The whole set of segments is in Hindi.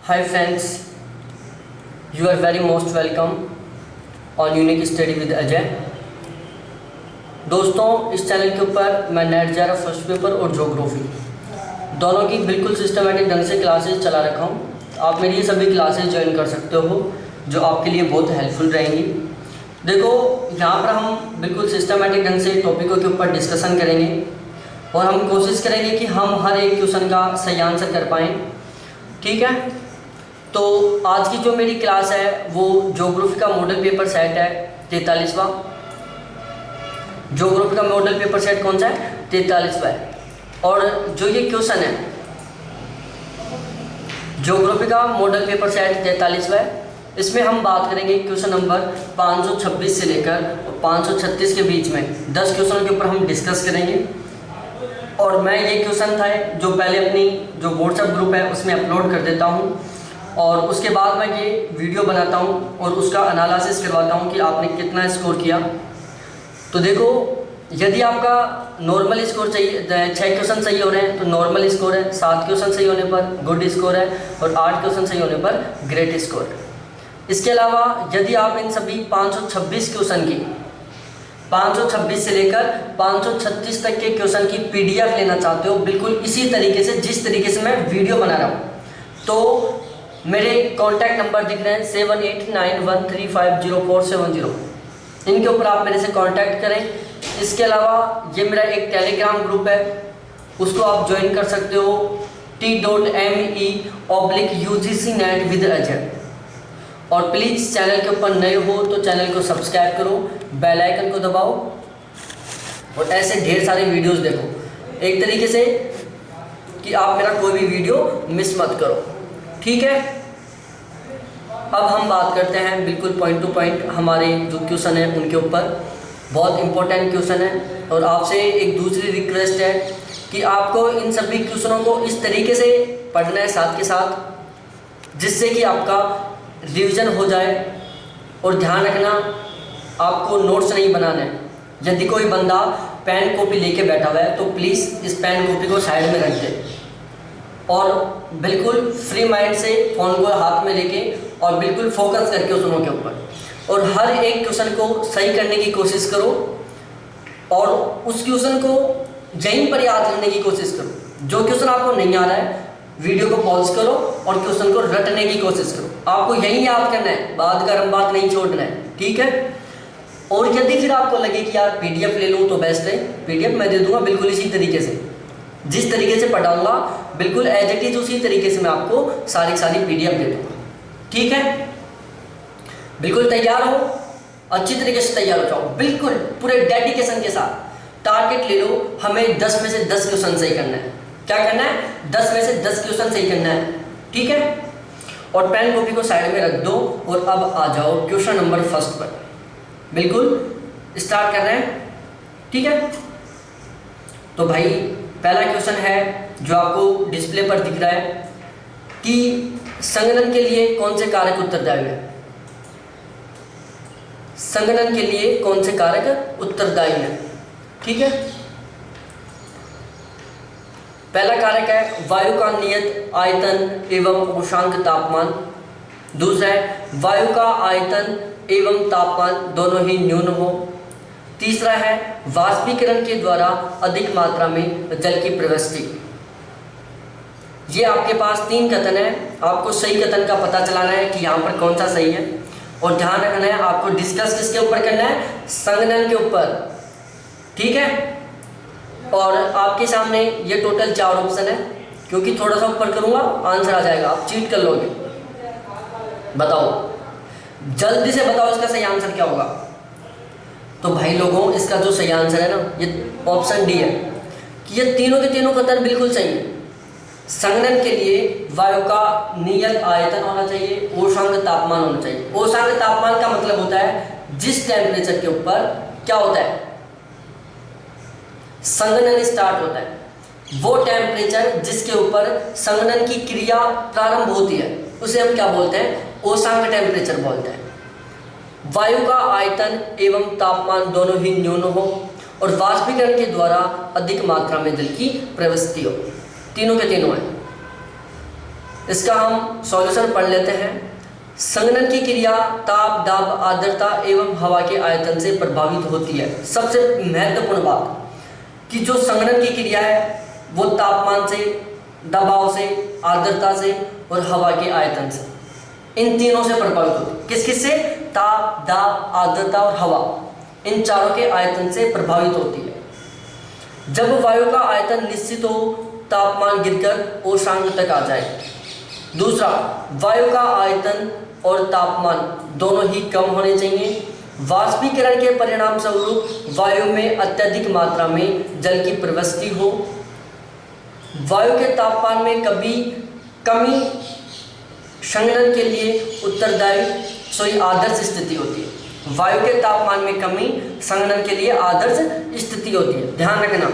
Hi friends, you are very most welcome on unique study with Ajay. दोस्तों, इस चैनल के ऊपर मैं नेट जारा फर्स्ट पेपर और ज्योग्राफी दोनों की बिल्कुल सिस्टमेटिक ढंग से क्लासेस चला रखा हूँ। आप मेरी ये सभी क्लासेस ज्वाइन कर सकते हो जो आपके लिए बहुत हेल्पफुल रहेंगी। देखो, यहाँ पर हम बिल्कुल सिस्टमेटिक ढंग से टॉपिकों के ऊपर डिस्कशन करेंगे और हम कोशिश करेंगे कि हम हर एक क्वेश्चन का सही आंसर कर पाएँ। ठीक है, तो आज की जो मेरी क्लास है वो ज्योग्राफी का मॉडल पेपर सेट है 43वां। ज्योग्राफी का मॉडल पेपर सेट कौन सा है? 43वां है। और जो ये क्वेश्चन है ज्योग्राफी का मॉडल पेपर सेट 43वां है, इसमें हम बात करेंगे क्वेश्चन नंबर 526 से लेकर 536 के बीच में 10 क्वेश्चनों के ऊपर हम डिस्कस करेंगे। और मैं ये क्वेश्चन था जो पहले अपनी जो व्हाट्सएप ग्रुप है उसमें अपलोड कर देता हूँ और उसके बाद मैं ये वीडियो बनाता हूँ और उसका एनालिसिस करवाता हूँ कि आपने कितना स्कोर किया। तो देखो, यदि आपका नॉर्मल स्कोर चाहिए, 6 क्वेश्चन सही हो रहे हैं तो नॉर्मल स्कोर है, 7 क्वेश्चन सही होने पर गुड स्कोर है और 8 क्वेश्चन सही होने पर ग्रेट स्कोर है। इसके अलावा यदि आप इन सभी 526 क्वेश्चन की 526 से लेकर 536 तक के क्वेश्चन की PDF लेना चाहते हो बिल्कुल इसी तरीके से जिस तरीके से मैं वीडियो बना रहा हूँ, तो मेरे कॉन्टैक्ट नंबर दिख रहे हैं 7891350470। इनके ऊपर आप मेरे से कांटेक्ट करें। इसके अलावा ये मेरा एक टेलीग्राम ग्रुप है, उसको आप ज्वाइन कर सकते हो t.me/UGC-NET विद अजय। और प्लीज़ चैनल के ऊपर नए हो तो चैनल को सब्सक्राइब करो, बेल आइकन को दबाओ और ऐसे ढेर सारे वीडियोस देखो एक तरीके से कि आप मेरा कोई भी वीडियो मिस मत करो। ठीक है, अब हम बात करते हैं बिल्कुल पॉइंट टू पॉइंट हमारे जो क्वेश्चन है उनके ऊपर। बहुत इंपॉर्टेंट क्वेश्चन है और आपसे एक दूसरी रिक्वेस्ट है कि आपको इन सभी क्वेश्चनों को इस तरीके से पढ़ना है साथ के साथ जिससे कि आपका रिवीजन हो जाए। और ध्यान रखना, आपको नोट्स नहीं बनाना है। यदि कोई बंदा पेन कॉपी लेके बैठा हुआ है तो प्लीज़ इस पेन कॉपी को साइड में रख दे और बिल्कुल फ्री माइंड से फ़ोन को हाथ में लेके और बिल्कुल फोकस करके क्वेश्चनों के ऊपर और हर एक क्वेश्चन को सही करने की कोशिश करो और उस क्वेश्चन को यहीं पर याद करने की कोशिश करो। जो क्वेश्चन आपको नहीं आ रहा है वीडियो को पॉज करो और क्वेश्चन को रटने की कोशिश करो। आपको यहीं याद करना है, बाद का बात नहीं छोड़ना है। ठीक है, और यदि फिर आपको लगे कि यार PDF ले लूँ तो बेस्ट है, PDF मैं दे दूँगा बिल्कुल इसी तरीके से जिस तरीके से पढ़ाऊँगा, बिल्कुल एज इट इज उसी तरीके से मैं आपको सारी PDF दे दूँगा। ठीक है, बिल्कुल तैयार हो, अच्छी तरीके से तैयार हो जाओ, बिल्कुल पूरे डेडिकेशन के साथ। टारगेट ले लो, हमें 10 में से 10 क्वेश्चन सही करना है। क्या करना है? 10 में से 10 क्वेश्चन सही करना है। ठीक है, और पेन कॉपी को साइड में रख दो और अब आ जाओ क्वेश्चन नंबर फर्स्ट पर। बिल्कुल स्टार्ट कर रहे हैं। ठीक है, तो भाई पहला क्वेश्चन है जो आपको डिस्प्ले पर दिख रहा है कि संगणन के लिए कौन से कारक उत्तरदायी है। संगणन के लिए कौन से कारक उत्तरदायी है? ठीक है, पहला कारक है वायु का नियत आयतन एवं उष्मांक तापमान। दूसरा है वायु का आयतन एवं तापमान दोनों ही न्यून हो। तीसरा है वाष्पीकरण के द्वारा अधिक मात्रा में जल की प्रविष्टि। ये आपके पास 3 कथन है, आपको सही कथन का पता चलाना है कि यहाँ पर कौन सा सही है। और ध्यान रखना है, आपको डिस्कस किसके ऊपर करना है? संगणन के ऊपर। ठीक है, और आपके सामने ये टोटल 4 ऑप्शन है, क्योंकि थोड़ा सा ऊपर करूँगा आंसर आ जाएगा, आप चीट कर लोगे। बताओ, जल्दी से बताओ इसका सही आंसर क्या होगा। तो भाई लोगों, इसका जो सही आंसर है ना, ये ऑप्शन डी है कि ये तीनों के तीनों कथन बिल्कुल सही है। संगणन के लिए वायु का नियत आयतन होना चाहिए, उष्मांक तापमान होना चाहिए। उष्मांक तापमान का मतलब होता है जिस टेम्परेचर के ऊपर क्या होता है, संगणन स्टार्ट होता है, वो टेम्परेचर जिसके ऊपर संगणन की क्रिया प्रारंभ होती है उसे हम क्या बोलते हैं? उष्मांक टेम्परेचर बोलते हैं। वायु का आयतन एवं तापमान दोनों ही न्यून हो और वाष्पीकरण के द्वारा अधिक मात्रा में जल की प्रविष्टि हो। तीनों के तीनों है। इसका हम सॉल्यूशन पढ़ लेते हैं। संघनन की क्रिया ताप, दाब, आर्द्रता एवं हवा के आयतन से प्रभावित होती है। सबसे महत्वपूर्ण बात कि जो संघनन की क्रिया है वो तापमान से, दबाव से, आर्द्रता से और हवा के आयतन से, इन तीनों से प्रभावित होती है। किस किस से? ताप, दाब, आर्द्रता और हवा, इन चारों के आयतन से प्रभावित होती है। जब वायु का आयतन निश्चित हो, तापमान गिरकर उष्णांक तक आ जाए। दूसरा, वायु का आयतन और तापमान दोनों ही कम होने चाहिए। वाष्पीकरण के परिणाम स्वरूप वायु में अत्यधिक मात्रा में जल की प्रविष्टि हो। वायु के तापमान में कभी कमी संघनन के लिए उत्तरदायी आदर्श स्थिति होती है। वायु के तापमान में कमी संघनन के लिए आदर्श स्थिति होती है। ध्यान रखना,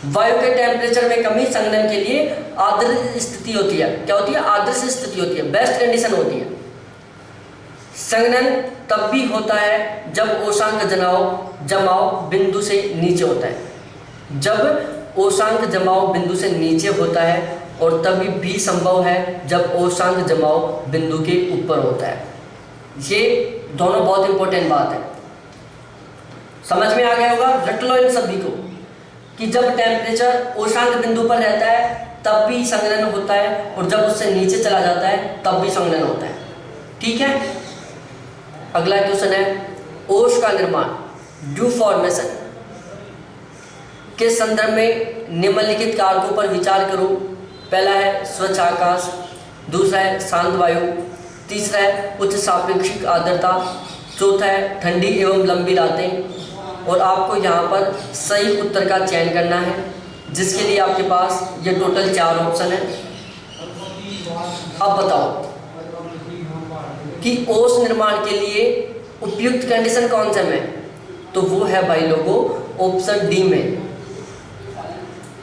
वायु के टेम्परेचर में कमी संघनन के लिए आदर्श स्थिति होती है। क्या होती है? आदर्श स्थिति होती है, बेस्ट कंडीशन होती है। संघनन तब भी होता है जब उष्णांक जमाव बिंदु से नीचे होता है। जब उष्णांक जमाव बिंदु से नीचे होता है, और तभी भी संभव है जब उष्णांक जमाव बिंदु के ऊपर होता है। ये दोनों बहुत इंपॉर्टेंट बात है, समझ में आ गया होगा। रट लो इन सभी को कि जब टेम्परेचर उष्णांक बिंदु पर रहता है तब भी संघनन होता है, और जब उससे नीचे चला जाता है तब भी संघनन होता है। ठीक है, अगला क्वेश्चन है ओस का निर्माण, ड्यू फॉर्मेशन के संदर्भ में निम्नलिखित कारकों पर विचार करो। पहला है स्वच्छ आकाश, दूसरा है शांत वायु, तीसरा है उच्च सापेक्षिक आर्द्रता, चौथा है ठंडी एवं लंबी रातें। और आपको यहाँ पर सही उत्तर का चयन करना है, जिसके लिए आपके पास ये टोटल 4 ऑप्शन है। अब बताओ कि ओस निर्माण के लिए उपयुक्त कंडीशन कौन से में? तो वो है भाई लोगों ऑप्शन डी में,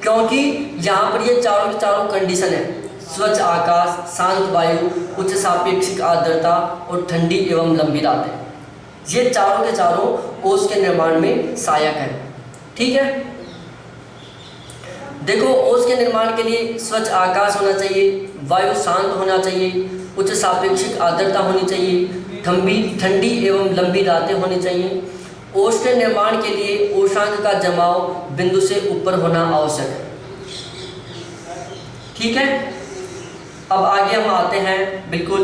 क्योंकि यहाँ पर ये चारों की चारों कंडीशन है, स्वच्छ आकाश, शांत वायु, उच्च सापेक्षिक आर्द्रता और ठंडी एवं लंबी रातें। ये चारों के चारों ओस के निर्माण में सहायक है। ठीक है, देखो ओस के निर्माण के लिए स्वच्छ आकाश होना चाहिए, वायु शांत होना चाहिए, उच्च सापेक्षिक आर्द्रता होनी चाहिए, ठंडी एवं लंबी रातें होनी चाहिए। ओस के निर्माण के लिए उष्णांक का जमाव बिंदु से ऊपर होना आवश्यक है। ठीक है, अब आगे हम आते हैं बिल्कुल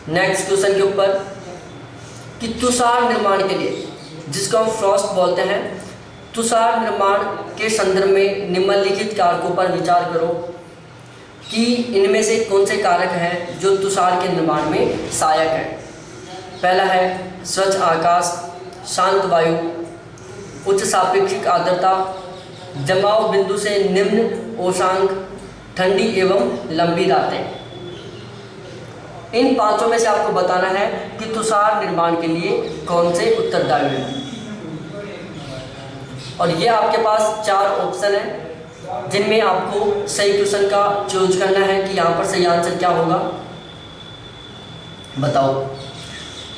नेक्स्ट क्वेश्चन के ऊपर कि तुषार निर्माण के लिए, जिसको हम फ्रॉस्ट बोलते हैं, तुषार निर्माण के संदर्भ में निम्नलिखित कारकों पर विचार करो कि इनमें से कौन से कारक हैं जो तुषार के निर्माण में सहायक हैं। पहला है स्वच्छ आकाश, शांत वायु, उच्च सापेक्षिक आर्द्रता, जमाव बिंदु से निम्न उष्णांक, ठंडी एवं लंबी रातें। इन पांचों में से आपको बताना है कि तुषार निर्माण के लिए कौन से उत्तरदायी हैं। और ये आपके पास 4 ऑप्शन है, जिनमें आपको सही क्वेश्चन का चूज करना है कि यहाँ पर सही आंसर क्या होगा। बताओ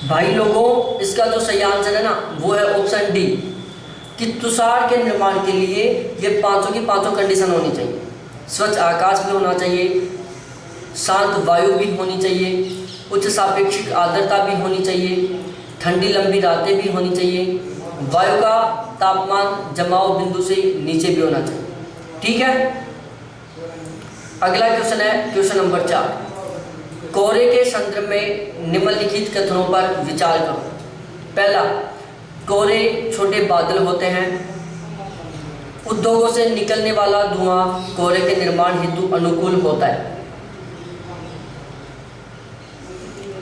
भाई लोगों, इसका जो सही आंसर है ना वो है ऑप्शन डी, कि तुषार के निर्माण के लिए ये पांचों की पांचों कंडीशन होनी चाहिए। स्वच्छ आकाश भी होना चाहिए, शांत वायु भी होनी चाहिए, उच्च सापेक्षिक आर्द्रता भी होनी चाहिए, ठंडी लंबी रातें भी होनी चाहिए, वायु का तापमान जमाव बिंदु से नीचे भी होना चाहिए। ठीक है, अगला क्वेश्चन है क्वेश्चन नंबर 4, कोहरे के संदर्भ में निम्नलिखित कथनों पर विचार करो। पहला, कोहरे छोटे बादल होते हैं। उद्योगों से निकलने वाला धुआं कोहरे के निर्माण हेतु अनुकूल होता है।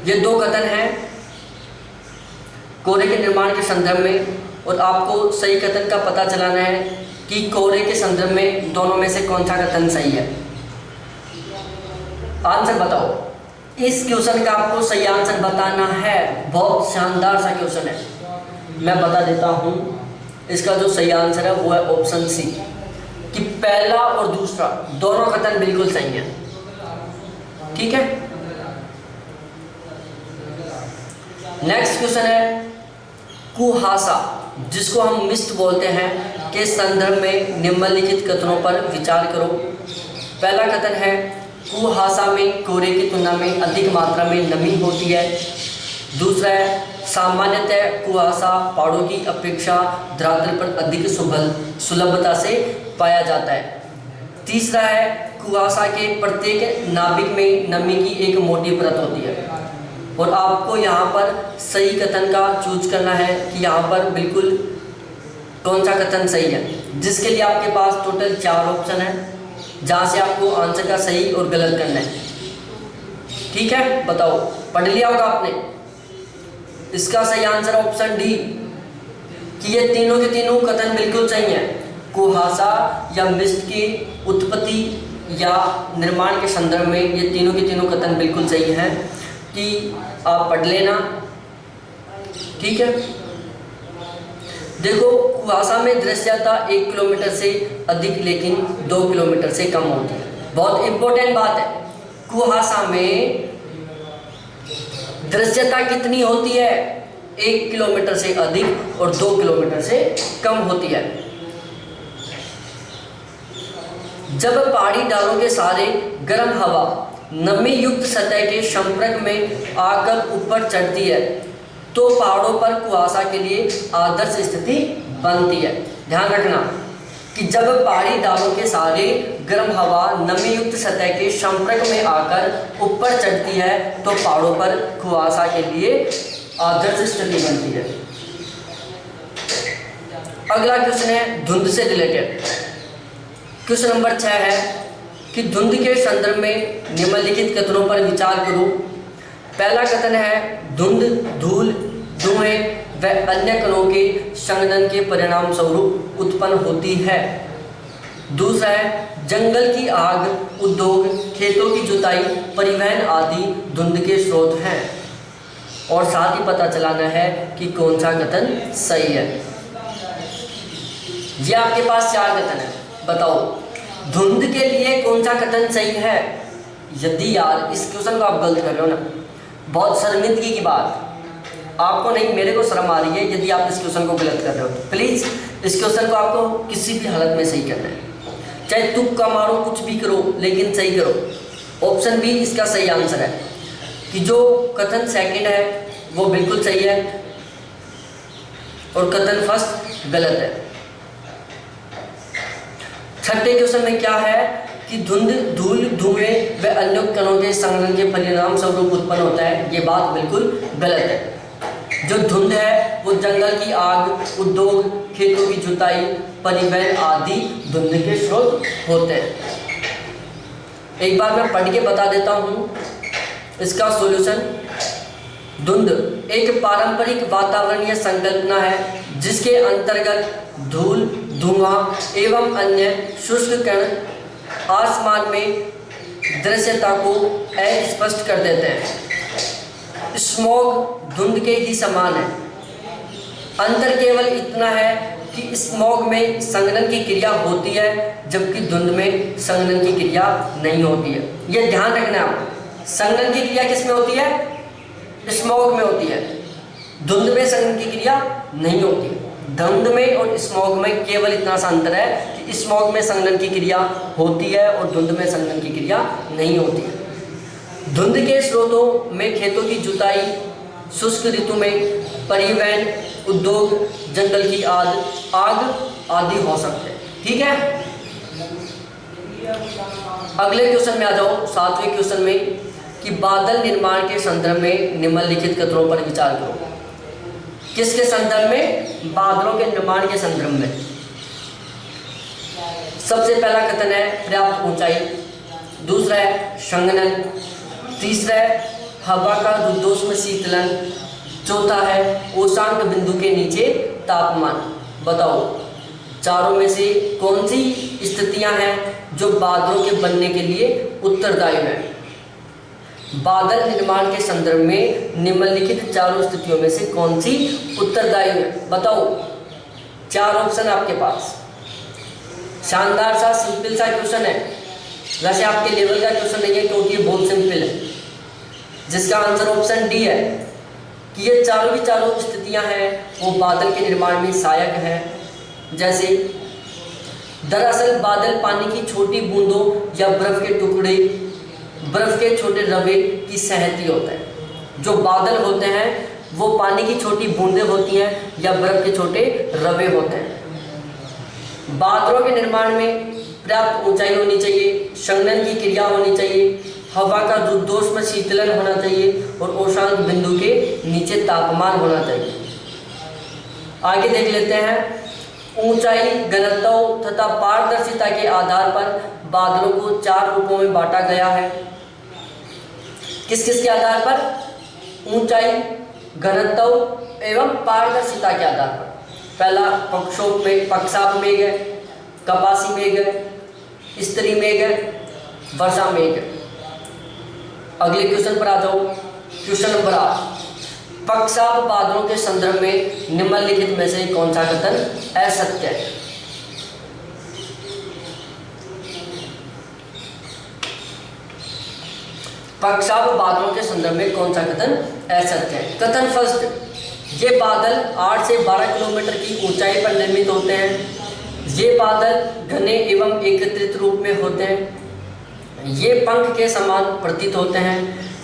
ये 2 कथन हैं कोहरे के निर्माण के संदर्भ में, और आपको सही कथन का पता चलाना है कि कोहरे के संदर्भ में दोनों में से कौन सा कथन सही है। आंसर बताओ। इस क्वेश्चन का आपको सही आंसर बताना है, बहुत शानदार सा क्वेश्चन है, मैं बता देता हूँ। इसका जो सही आंसर है वो है ऑप्शन सी, कि पहला और दूसरा दोनों कथन बिल्कुल सही है। ठीक है, नेक्स्ट क्वेश्चन है कुहासा, जिसको हम मिस्ट बोलते हैं, के संदर्भ में निम्नलिखित कथनों पर विचार करो। पहला कथन है कुहासा में कोहरे की तुलना में अधिक मात्रा में नमी होती है। दूसरा है सामान्यतः कुहासा पहाड़ों की अपेक्षा धरातल पर अधिक सुलभता से पाया जाता है। तीसरा है कुहासा के प्रत्येक नाभिक में नमी की एक मोटी परत होती है। और आपको यहाँ पर सही कथन का चूज करना है कि यहाँ पर बिल्कुल कौन सा कथन सही है, जिसके लिए आपके पास टोटल 4 ऑप्शन है, जहाँ से आपको आंसर का सही और गलत करना है। ठीक है, बताओ, पढ़ लिया होगा आपने। इसका सही आंसर ऑप्शन डी कि ये तीनों के तीनों कथन बिल्कुल सही हैं। कुहासा या मिस्ट की उत्पत्ति या निर्माण के संदर्भ में ये तीनों के तीनों कथन बिल्कुल सही हैं, कि आप पढ़ लेना। ठीक है, देखो कुहासा में दृश्यता 1 किलोमीटर से अधिक लेकिन 2 किलोमीटर से कम होती है। बहुत इंपॉर्टेंट बात है, कुहासा में दृश्यता कितनी होती है? 1 किलोमीटर से अधिक और 2 किलोमीटर से कम होती है। जब पहाड़ी ढालों के सहारे गर्म हवा नमी युक्त सतह के संपर्क में आकर ऊपर चढ़ती है तो पहाड़ों पर कुहासा के लिए आदर्श स्थिति बनती है। ध्यान रखना कि जब पहाड़ी ढालों के सहारे गर्म हवा नमी युक्त सतह के संपर्क में आकर ऊपर चढ़ती है तो पहाड़ों पर कुहासा के लिए आदर्श स्थिति बनती है। अगला क्वेश्चन है धुंध से रिलेटेड। क्वेश्चन नंबर 6 है कि धुंध के संदर्भ में निम्नलिखित कथनों पर विचार करो। पहला कथन है धुंध धूल धुएं व अन्य कणों के संघनन के परिणाम स्वरूप उत्पन्न होती है। दूसरा है जंगल की आग, उद्योग, खेतों की जुताई, परिवहन आदि धुंध के स्रोत हैं। और साथ ही पता चलाना है कि कौन सा कथन सही है। ये आपके पास 4 कथन है, बताओ धुंध के लिए कौन सा कथन सही है। यदि यार इस क्वेश्चन को आप गलत कर रहे हो ना, बहुत शर्मिंदगी की बात, आपको नहीं मेरे को शर्म आ रही है यदि आप इस क्वेश्चन को गलत कर रहे हो। प्लीज़ इस क्वेश्चन को आपको किसी भी हालत में सही करना है, चाहे तुक्का मारो, कुछ भी करो, लेकिन सही करो। ऑप्शन बी इसका सही आंसर है कि जो कथन सेकंड है वो बिल्कुल सही है और कथन फर्स्ट गलत है। छठे क्वेश्चन में क्या है कि धुंध धूल धुएं व अन्य कणों के संघनन के परिणाम स्वरूप उत्पन्न होता है, ये बात बिल्कुल गलत है। जो धुंध है वो जंगल की आग, उद्योग, खेतों की जुताई, परिवहन आदि धुंध के स्रोत होते हैं। एक बार मैं पढ़ के बता देता हूँ इसका सॉल्यूशन। धुंध एक पारंपरिक वातावरणीय संकल्पना है जिसके अंतर्गत धूल, धुआं एवं अन्य शुष्क कण आसमान में दृश्यता को अस्पष्ट कर देते हैं। स्मॉग धुंध के ही समान है। अंतर केवल इतना है कि स्मॉग में संघनन की क्रिया होती है जबकि धुंध में संघनन की क्रिया नहीं होती है। यह ध्यान रखना है, संघनन की क्रिया किस में होती है? स्मॉग में होती है। धुंध में संघनन की क्रिया नहीं होती है। धुंध में और स्मॉग में केवल इतना सा अंतर है कि स्मॉग में संघनन की क्रिया होती है और धुंध में संघनन की क्रिया नहीं होती है। धुंध के स्रोतों में खेतों की जुताई, शुष्क ऋतु में परिवहन, उद्योग, जंगल की आग आदि हो सकते हैं। ठीक है, अगले क्वेश्चन में आ जाओ। 7वें क्वेश्चन में कि बादल निर्माण के संदर्भ में निम्नलिखित कथनों पर विचार करो। किसके संदर्भ में? बादलों के निर्माण के संदर्भ में। सबसे पहला कथन है पर्याप्त ऊंचाई, दूसरा है संघनन, तीसरा है हवा का रुद्धोष्म शीतलन, चौथा है उष्णांक बिंदु के नीचे तापमान। बताओ चारों में से कौन सी स्थितियां हैं जो बादलों के बनने के लिए उत्तरदायी हैं? बादल निर्माण के संदर्भ में निम्नलिखित चारों स्थितियों में से कौन सी उत्तरदायी है? बताओ, 4 ऑप्शन आपके पास। शानदार सा सिंपल सा क्वेश्चन है, वैसे आपके लेवल का क्वेश्चन नहीं है क्योंकि ये बहुत सिंपल है, जिसका आंसर ऑप्शन डी है कि ये चारों की चारों स्थितियां हैं वो बादल के निर्माण में सहायक हैं। जैसे दरअसल बादल पानी की छोटी बूंदों या बर्फ के टुकड़े बर्फ के छोटे रवे की सहती होता है। जो बादल होते हैं वो पानी की छोटी बूंदें होती हैं या बर्फ के छोटे रवे होते हैं। बादलों के निर्माण में पर्याप्त ऊंचाई होनी चाहिए, संघनन की क्रिया होनी चाहिए, हवा का रुद्धोष्म शीतलन होना चाहिए और औशांक बिंदु के नीचे तापमान होना चाहिए। आगे देख लेते हैं। ऊंचाई, घनत्व तथा पारदर्शिता के आधार पर बादलों को 4 रूपों में बांटा गया है। किस किस के आधार पर? ऊंचाई, घनत्व एवं पारदर्शिता के आधार पर। पहला पक्षाप मेघ है, कपासी मेघ है, स्तरी मेघ है, वर्षा मेघ है। अगले क्वेश्चन पर आ जाओ। Question number 8। पक्षाप बादलों के संदर्भ में निम्नलिखित में से कौन सा कथन असत्य है? पक्षाप बादलों के संदर्भ में कौन सा कथन असत्य है? कथन फर्स्ट, ये बादल 8 से 12 किलोमीटर की ऊंचाई पर निर्मित होते हैं। ये बादल घने एवं एकत्रित रूप में होते हैं। ये पंख के समान प्रतीत होते हैं।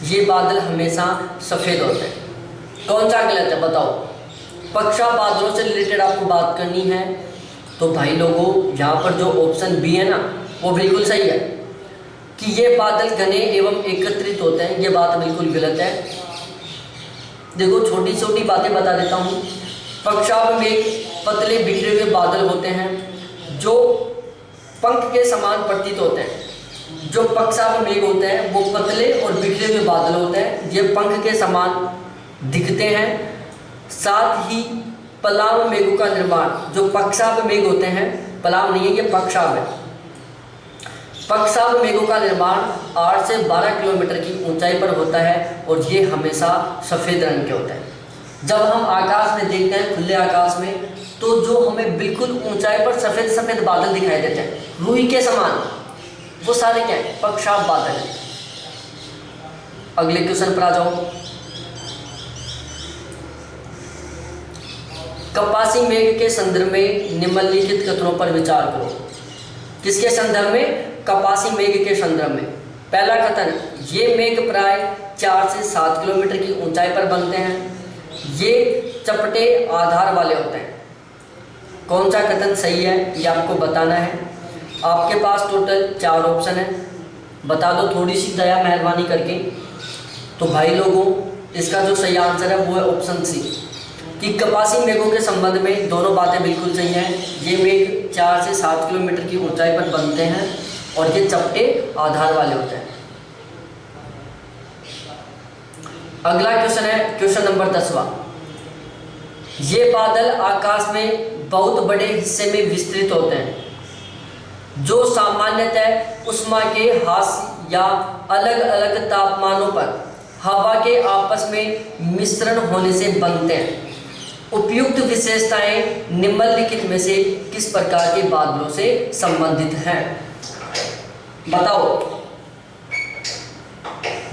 ये बादल हमेशा सफेद होते हैं। कौन सा गलत है बताओ? पक्षाप बादलों से रिलेटेड आपको बात करनी है तो भाई लोगों यहाँ पर जो ऑप्शन बी है ना वो बिल्कुल सही है कि ये बादल घने एवं एकत्रित होते हैं। ये बात बिल्कुल गलत है। देखो छोटी छोटी बातें बता देता हूँ। पक्षाप मेघ पतले बिखरे हुए बादल होते हैं जो पंख के समान प्रतीत होते हैं। जो पक्षाप मेघ होते हैं वो पतले और बिखरे हुए बादल होते हैं। ये पंख के समान दिखते हैं। साथ ही पलाव मेघों का निर्माण, जो पक्षाप मेघ होते हैं, पलाव नहीं है ये पक्षाप है। पक्षाप मेघों का निर्माण 8 से 12 किलोमीटर की ऊंचाई पर होता है और ये हमेशा सफ़ेद रंग के होते हैं। जब हम आकाश में देखते हैं खुले आकाश में तो जो हमें बिल्कुल ऊंचाई पर सफ़ेद सफ़ेद बादल दिखाई देते हैं रूई के समान, वो सारे क्या है? पक्षाप बादल है। अगले क्वेश्चन पर आ जाओ। कपासी मेघ के संदर्भ में निम्नलिखित कथनों पर विचार करो। किसके संदर्भ में? कपासी मेघ के संदर्भ में। पहला कथन, ये मेघ प्राय 4 से 7 किलोमीटर की ऊंचाई पर बनते हैं। ये चपटे आधार वाले होते हैं। कौन सा कथन सही है ये आपको बताना है। आपके पास टोटल 4 ऑप्शन है, बता दो थोड़ी सी दया मेहरबानी करके। तो भाई लोगों इसका जो सही आंसर है वो है ऑप्शन सी कि कपासी मेघों के संबंध में दोनों बातें बिल्कुल सही हैं। ये मेघ 4 से 7 किलोमीटर की ऊंचाई पर बनते हैं और ये चपटे आधार वाले होते हैं। अगला क्वेश्चन है क्वेश्चन नंबर 10वां। ये बादल आकाश में बहुत बड़े हिस्से में विस्तृत होते हैं जो सामान्यतः उष्मा के हास्य या अलग अलग तापमानों पर हवा के आपस में मिश्रण होने से बनते हैं। उपयुक्त विशेषताएं निम्नलिखित में से किस प्रकार के बादलों से संबंधित हैं? बताओ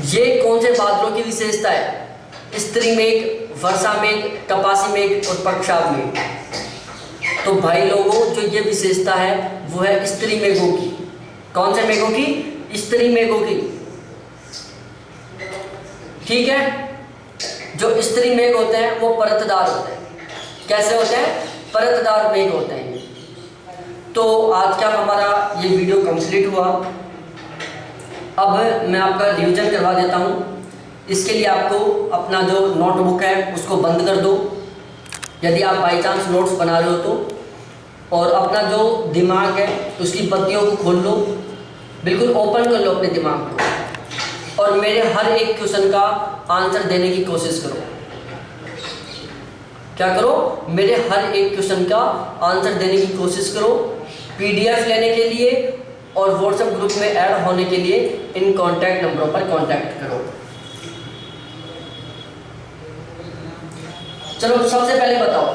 ये कौन से बादलों की विशेषता है? स्तरी मेघ, वर्षा मेघ, कपासी मेघ और पक्षाप मेघ। तो भाई लोगों जो ये विशेषता है वो है स्तरी मेघों की। कौन से मेघों की? स्तरी मेघों की। ठीक है। जो स्तरी मेघ होते हैं वो परतदार होते हैं। कैसे होते हैं? परतदार मेघ होते हैं। तो आज का हमारा ये वीडियो कंप्लीट हुआ। अब मैं आपका रिवीजन करवा देता हूँ। इसके लिए आपको अपना जो नोटबुक है उसको बंद कर दो यदि आप बाई चांस नोट्स बना रहे हो तो, और अपना जो दिमाग है उसकी बत्तियों को खोल लो, बिल्कुल ओपन कर लो अपने दिमाग को और मेरे हर एक क्वेश्चन का आंसर देने की कोशिश करो। क्या करो? मेरे हर एक क्वेश्चन का आंसर देने की कोशिश करो। पीडीएफ लेने के लिए और व्हाट्सएप ग्रुप में ऐड होने के लिए इन कॉन्टैक्ट नंबरों पर कॉन्टैक्ट करो। चलो सबसे पहले बताओ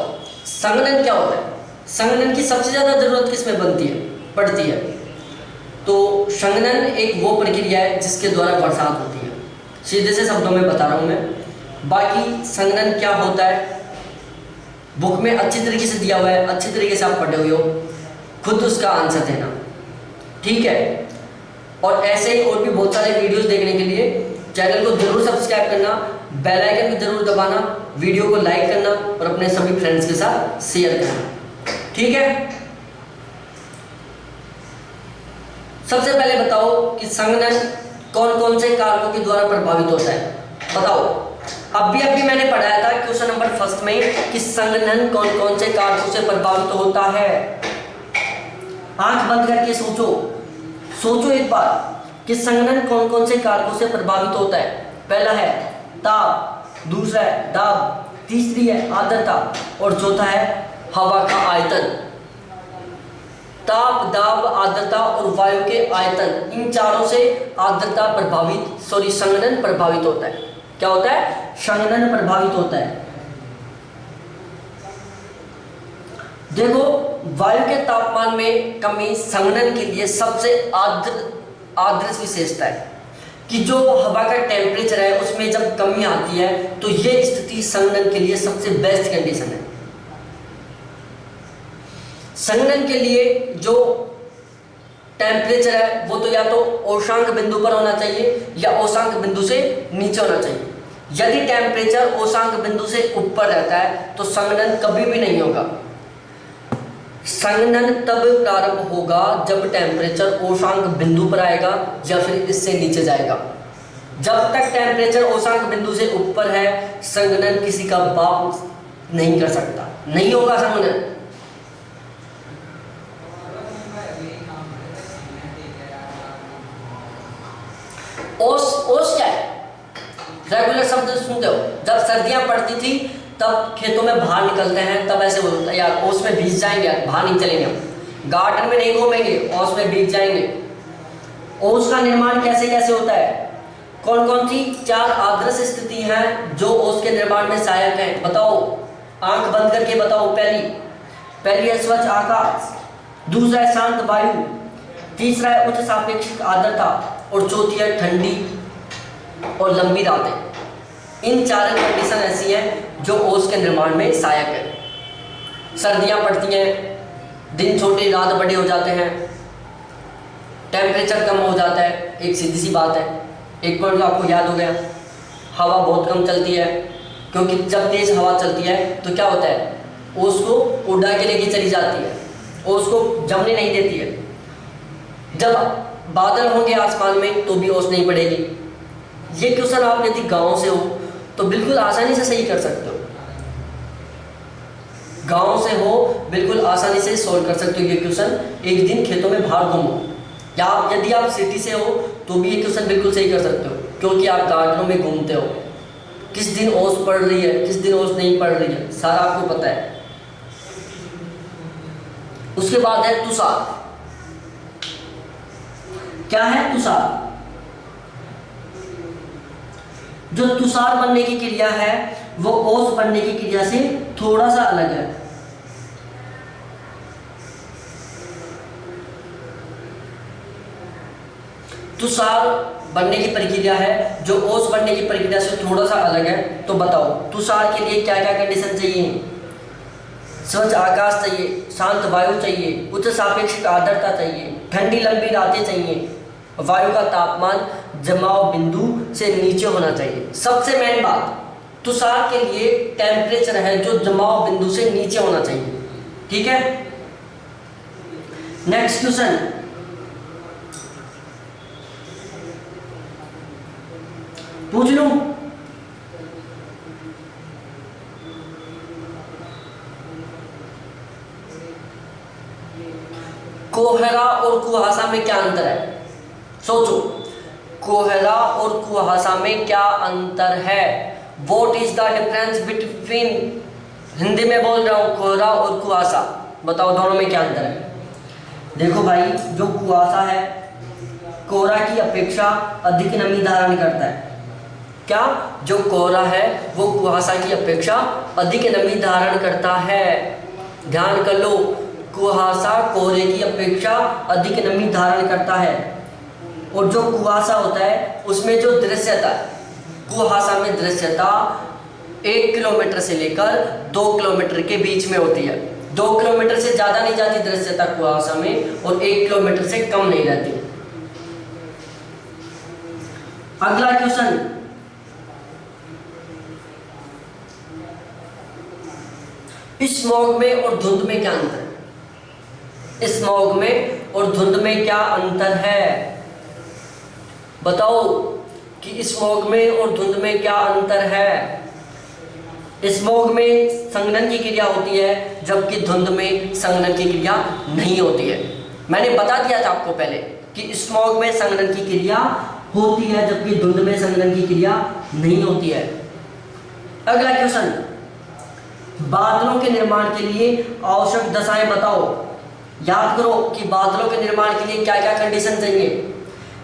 संघनन क्या होता है? संघनन की सबसे ज़्यादा जरूरत किस में पड़ती है? तो संघनन एक वो प्रक्रिया है जिसके द्वारा बरसात होती है। सीधे से शब्दों में बता रहा हूँ मैं। बाकी संघनन क्या होता है बुक में अच्छी तरीके से दिया हुआ है, अच्छी तरीके से आप पढ़े हुए हो, खुद उसका आंसर देना। ठीक है। और ऐसे ही और भी बहुत सारे वीडियोस देखने के लिए चैनल को जरूर सब्सक्राइब करना, बेल आइकन को जरूर दबाना, वीडियो को लाइक करना और अपने सभी फ्रेंड्स के साथ शेयर करना। ठीक है, सबसे पहले बताओ कि संघनन कौन कौन से कारकों के द्वारा प्रभावित होता है। बताओ, अभी मैंने पढ़ाया था क्वेश्चन नंबर फर्स्ट में कि संघनन कौन कौन से कारकों से प्रभावित होता है। आंख बंद करके सोचो एक बार कि संघनन कौन कौन से कारकों से प्रभावित होता है। पहला है ताप, दूसरा है दाब, तीसरी है आर्द्रता और चौथा है हवा का आयतन। ताप, दाब, आर्द्रता और वायु के आयतन, इन चारों से संघनन प्रभावित होता है। क्या होता है? संघनन प्रभावित होता है। देखो, वायु के तापमान में कमी संघनन के लिए सबसे आदर्श विशेषता है कि जो हवा का टेम्परेचर है उसमें जब कमी आती है तो ये स्थिति संघनन के लिए सबसे बेस्ट कंडीशन है। संघनन के लिए जो टेम्परेचर है वो तो या तो औशांक बिंदु पर होना चाहिए या औशांक बिंदु से नीचे होना चाहिए। यदि टेम्परेचर औशांक बिंदु से ऊपर रहता है तो संघनन कभी भी नहीं होगा। संघनन तब प्रारंभ होगा जब टेम्परेचर औशांक बिंदु पर आएगा या फिर इससे नीचे जाएगा। जब तक टेम्परेचर औशांक बिंदु से ऊपर है संघनन किसी का बाप नहीं कर सकता, नहीं होगा संघनन। ओस क्या है? रेगुलर शब्द सुनते हो, जब सर्दियां पड़ती थी तब खेतों में बाहर निकलते हैं तब ऐसे बोलता है यार ओस में भीग जाएंगे, यार बाहर नहीं चलेंगे, हम गार्डन में नहीं घूमेंगे, ओस में भीग जाएंगे। ओस का निर्माण कैसे कैसे होता है? कौन कौन सी चार आदर्श स्थिति हैं जो ओस के निर्माण में सहायक हैं? बताओ, आंख बंद करके बताओ। पहली है स्वच्छ आकाश, दूसरा है शांत वायु, तीसरा है उच्च सापेक्षिक आर्द्रता और चौथी है ठंडी और लंबी रातें। इन चार कंडीशन ऐसी हैं जो ओस के निर्माण में सहायक है। सर्दियां पड़ती हैं, दिन छोटे रात बड़े हो जाते हैं, टेम्परेचर कम हो जाता है, एक सीधी सी बात है। एक पॉइंट आपको याद हो गया, हवा बहुत कम चलती है क्योंकि जब तेज हवा चलती है तो क्या होता है, ओस को उड़ा के लेके चली जाती है, ओस को जमने नहीं देती है। जब बादल होंगे आसमान में तो भी ओस नहीं पड़ेगी। ये क्वेश्चन आप यदि गांव से हो तो बिल्कुल आसानी से सही कर सकते हो। गांव से हो बिल्कुल आसानी से सॉल्व कर सकते हो ये क्वेश्चन। एक दिन खेतों में बाहर घूमो, या यदि आप सिटी से हो तो भी ये क्वेश्चन बिल्कुल सही कर सकते हो क्योंकि आप गार्डनों में घूमते हो। किस दिन ओस पड़ रही है, किस दिन ओस नहीं पड़ रही है, सारा आपको पता है। उसके बाद है तुषार। क्या है तुषार? जो तुषार बनने की क्रिया है वो ओस बनने की क्रिया से थोड़ा सा अलग है। तुषार बनने की प्रक्रिया है जो ओस बनने की प्रक्रिया से थोड़ा सा अलग है। तो बताओ, तुषार के लिए क्या क्या कंडीशन चाहिए? स्वच्छ आकाश चाहिए, शांत वायु चाहिए, उच्च सापेक्षिक आर्द्रता चाहिए, ठंडी लंबी रातें चाहिए, वायु का तापमान जमाव बिंदु से नीचे होना चाहिए। सबसे मेन बात, तुषार के लिए टेम्परेचर है जो जमाव बिंदु से नीचे होना चाहिए। ठीक है, नेक्स्ट क्वेश्चन, पूछ लूं? कोहरा और कुहासा में क्या अंतर है? सोचो, कोहरा और कुहासा में क्या अंतर है? What is the difference between, Hindi में बोल रहा हूँ, कोहरा और कुहासा। बताओ दोनों में क्या अंतर है? देखो भाई, जो कुहासा है कोहरा की अपेक्षा अधिक नमी धारण करता है। क्या? जो कोहरा है वो कुहासा की अपेक्षा अधिक नमी धारण करता है। ध्यान कर लो, कुहासा कोहरे की अपेक्षा अधिक नमी धारण करता है। और जो कुहासा होता है उसमें जो दृश्यता, कुहासा में दृश्यता 1 किलोमीटर से लेकर 2 किलोमीटर के बीच में होती है। 2 किलोमीटर से ज़्यादा नहीं जाती दृश्यता कुहासा में और 1 किलोमीटर से कम नहीं रहती। अगला क्वेश्चन, स्मॉग में और धुंध में क्या अंतर है? स्मॉग में और धुंध में क्या अंतर है? बताओ कि स्मॉग में और धुंध में क्या अंतर है? स्मॉग में संघनन की क्रिया होती है जबकि धुंध में संघनन की क्रिया नहीं होती है। मैंने बता दिया था आपको पहले कि स्मॉग में संघनन की क्रिया होती है जबकि धुंध में संघनन की क्रिया नहीं होती है। अगला क्वेश्चन, बादलों के निर्माण के लिए आवश्यक दशाएं बताओ। याद करो कि बादलों के निर्माण के लिए क्या क्या कंडीशन चाहिए।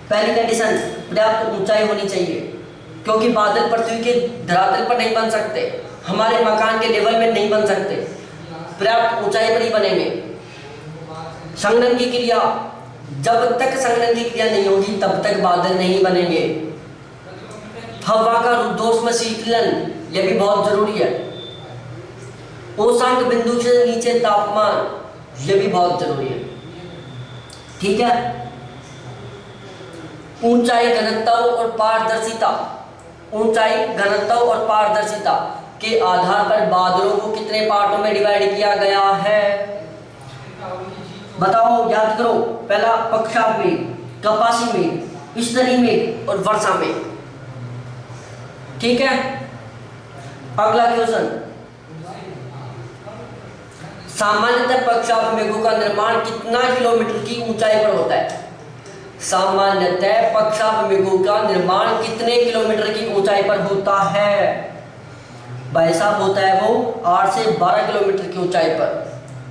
पहली कंडीशन, पर्याप्त ऊंचाई होनी चाहिए, क्योंकि बादल पृथ्वी के धरातल पर नहीं बन सकते, हमारे मकान के लेवल में नहीं बन सकते, पर्याप्त ऊंचाई पर ही बनेंगे। संघनन की क्रिया, जब तक संघनन की क्रिया नहीं होगी तब तक बादल नहीं बनेंगे। हवा का रुद्धोष्म शीतलन, यह भी बहुत जरूरी है। उष्णांक बिंदु से नीचे तापमान, यह भी बहुत जरूरी है। ठीक है। ऊंचाई, घनत्व और पारदर्शिता, ऊंचाई, घनत्व और पारदर्शिता के आधार पर बादलों को कितने पार्टों में डिवाइड किया गया है? बताओ, याद करो। पहला पक्षाघ मेघ, कपासी मेघ, स्तरीय मेघ और वर्षा मेघ। ठीक है। अगला क्वेश्चन, सामान्यतः पक्षाघ मेघों का निर्माण कितना किलोमीटर की ऊंचाई पर होता है? सामान्यतः पक्षाघ मेघों का निर्माण कितने किलोमीटर की ऊंचाई पर होता है? भाई साहब, होता है वो 8 से 12 किलोमीटर की ऊंचाई पर।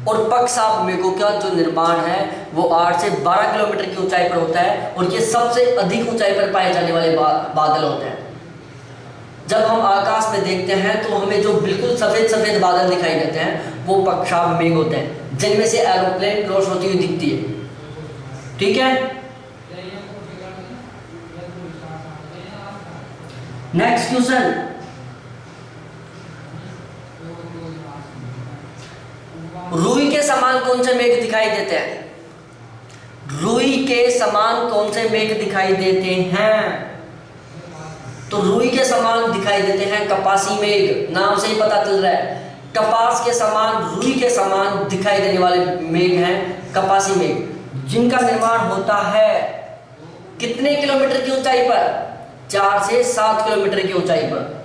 और पक्षाघ मेघों का जो निर्माण है वो 8 से 12 किलोमीटर की ऊंचाई पर होता है और ये सबसे अधिक ऊंचाई पर पाए जाने वाले बादल होते हैं। जब हम आकाश में देखते हैं तो हमें जो बिल्कुल सफेद सफेद बादल दिखाई देते हैं वो पक्षाघ मेघ होते हैं, जिनमें से एरोप्लेन क्रॉस होती हुई दिखती है। ठीक है। नेक्स्ट क्वेश्चन, रुई के समान कौन से मेघ दिखाई देते हैं? रुई के समान कौन से मेघ दिखाई देते हैं? तो रुई के समान दिखाई देते हैं कपासी मेघ, नाम से ही पता चल रहा है। कपास के समान, रुई के समान दिखाई देने वाले मेघ हैं कपासी मेघ, जिनका निर्माण होता है कितने किलोमीटर की ऊंचाई पर? 4 से 7 किलोमीटर की ऊंचाई पर।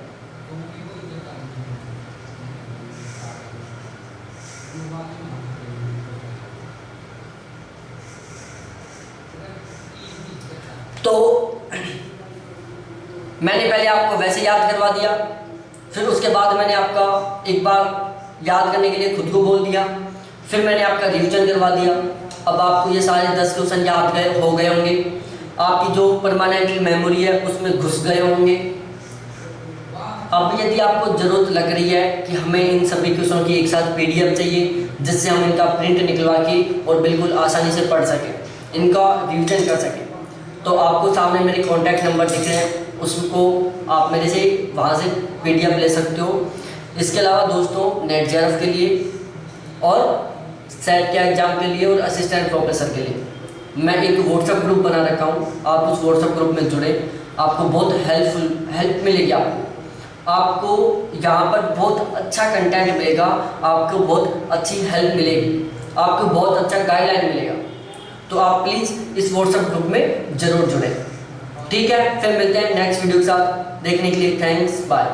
तो मैंने पहले आपको वैसे याद करवा दिया, फिर उसके बाद मैंने आपका एक बार याद करने के लिए खुद को बोल दिया, फिर मैंने आपका रिवीजन करवा दिया। अब आपको ये सारे 10 क्वेश्चन याद हो गए होंगे, आपकी जो परमानेंट मेमोरी है उसमें घुस गए होंगे। अब यदि आपको ज़रूरत लग रही है कि हमें इन सभी क्वेश्चन की एक साथ PDF चाहिए जिससे हम इनका प्रिंट निकलवा के और बिल्कुल आसानी से पढ़ सकें, इनका रिवीजन कर सकें, तो आपको सामने मेरे कॉन्टैक्ट नंबर दिख रहे हैं, उसको आप मेरे से वहाँ से PDF ले सकते हो। इसके अलावा दोस्तों, नेट JRF के लिए और सेट के एग्ज़ाम के लिए और असिस्टेंट प्रोफेसर के लिए मैं एक व्हाट्सएप ग्रुप बना रखा हूँ। आप उस व्हाट्सएप ग्रुप में जुड़े, आपको बहुत हेल्प मिलेगी। आपको यहाँ पर बहुत अच्छा कंटेंट मिलेगा, आपको बहुत अच्छी हेल्प मिलेगी, आपको बहुत अच्छा गाइडलाइन मिलेगा। तो आप प्लीज़ इस व्हाट्सएप ग्रुप में ज़रूर जुड़ें। ठीक है, फिर मिलते हैं नेक्स्ट वीडियो के साथ। देखने के लिए थैंक्स, बाय।